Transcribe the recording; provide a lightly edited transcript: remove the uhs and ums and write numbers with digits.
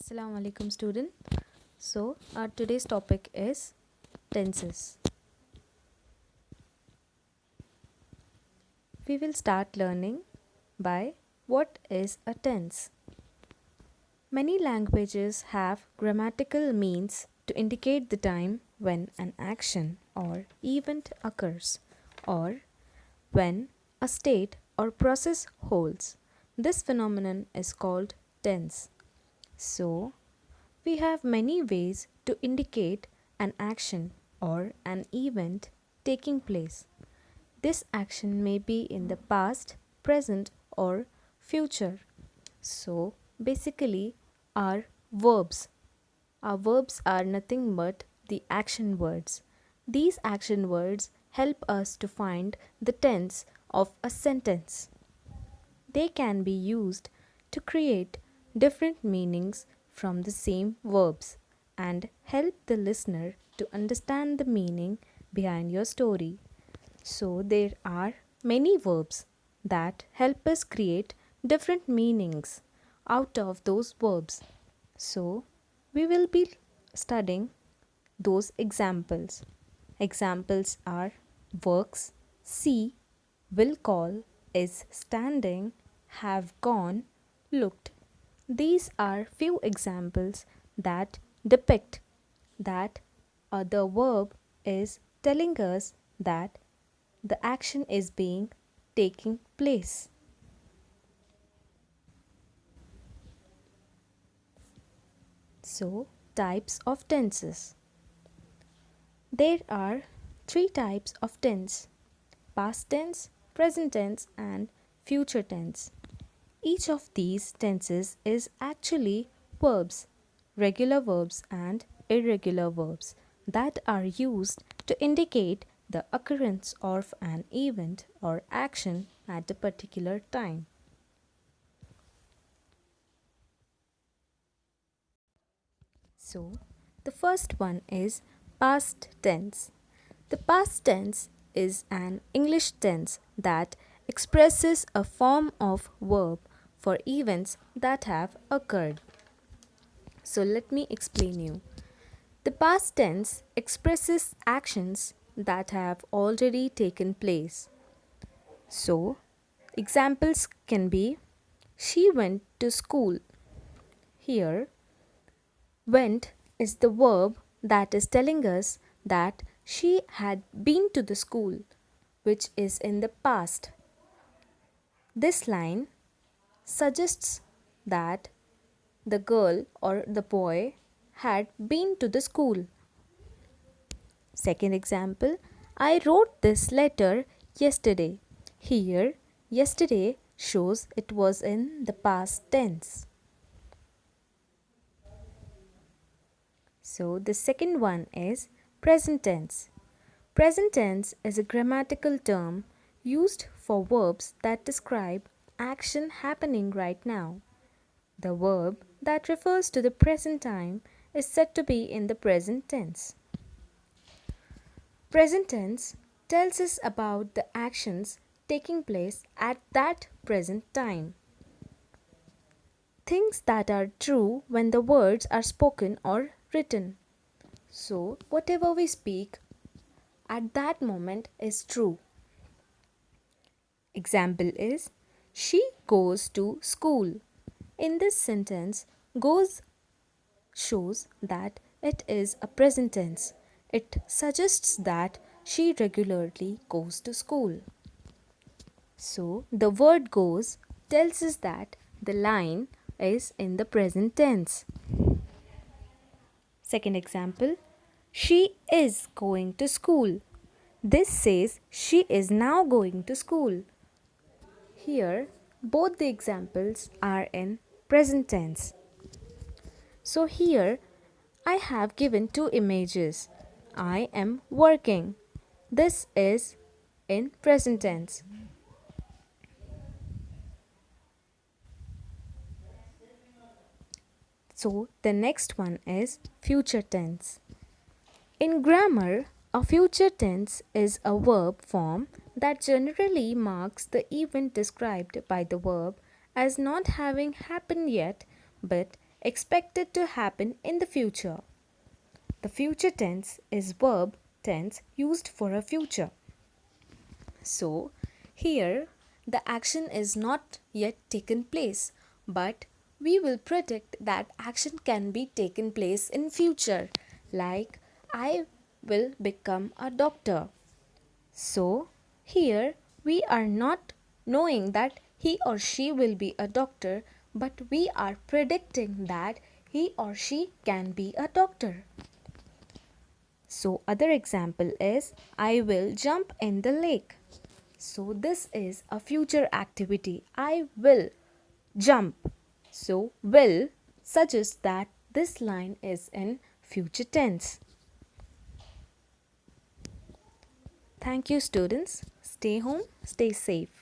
Assalamu alaikum student. So our today's topic is tenses. We will start learning by what is a tense. Many languages have grammatical means to indicate the time when an action or event occurs or when a state or process holds. This phenomenon is called tense. So, we have many ways to indicate an action or an event taking place. This action may be in the past, present, or future. So, basically, our verbs. Our verbs are nothing but the action words. These action words help us to find the tense of a sentence. They can be used to create different meanings from the same verbs and help the listener to understand the meaning behind your story. So, there are many verbs that help us create different meanings out of those verbs. So, we will be studying those examples. Examples are works, see, will call, is standing, have gone, looked. These are few examples that depict that the verb is telling us that the action is being taking place. So, types of tenses. There are three types of tense: past tense, present tense, and future tense. Each of these tenses is actually verbs, regular verbs and irregular verbs that are used to indicate the occurrence of an event or action at a particular time. So, the first one is past tense. The past tense is an English tense that expresses a form of verb for events that have occurred. So let me explain you. The past tense expresses actions that have already taken place. So, examples can be she went to school. Here, went is the verb that is telling us that she had been to the school, which is in the past. This line suggests that the girl or the boy had been to the school. Second example, I wrote this letter yesterday. Here, yesterday shows it was in the past tense. So, the second one is present tense. Present tense is a grammatical term used for verbs that describe action happening right now. The verb that refers to the present time is said to be in the present tense. Present tense tells us about the actions taking place at that present time. Things that are true when the words are spoken or written. So, whatever we speak at that moment is true. Example is she goes to school. In this sentence, goes shows that it is a present tense. It suggests that she regularly goes to school. So, the word goes tells us that the line is in the present tense. Second example, she is going to school. This says she is now going to school. Here, both the examples are in present tense. So here, I have given two images. I am working. This is in present tense. So the next one is future tense. In grammar, a future tense is a verb form that generally marks the event described by the verb as not having happened yet, but expected to happen in the future. The future tense is verb tense used for a future. So, here the action is not yet taken place, but we will predict that action can be taken place in future, like I will become a doctor. So, here we are not knowing that he or she will be a doctor, but we are predicting that he or she can be a doctor. So, other example is I will jump in the lake. So, this is a future activity. I will jump. So, will suggests that this line is in future tense. Thank you, students. Stay home, stay safe.